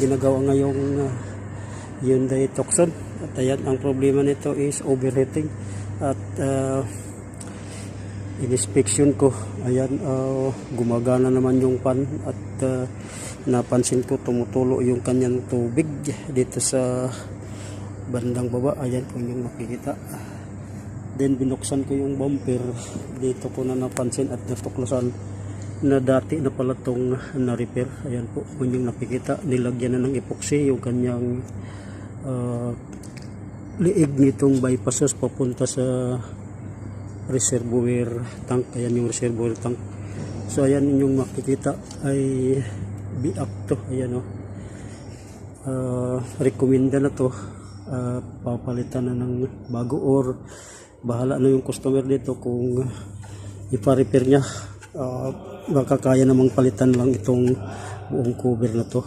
ginagawa ngayong Hyundai Tucson. At ayan, ang problema nito is overheating. At in-inspection ko, ayan, gumagana naman yung pan. At napansin ko tumutulo yung kanyang tubig dito sa bandang baba. Ayan kung yung makikita. Then binuksan ko yung bumper. Dito ko na napansin at natuklasan na dati na pala itong na-repair. Ayan po, kung yung nakikita, nilagyan na ng epoxy yung kanyang liig nitong bypasses papunta sa reservoir tank. Ayan yung reservoir tank. So ayan yung makikita ay biak to. Ayan o. Recommenda na to. Papalitan na ng bago or bahala na yung customer dito kung ipa-repair niya. Baka kaya namang palitan lang itong buong cover na to.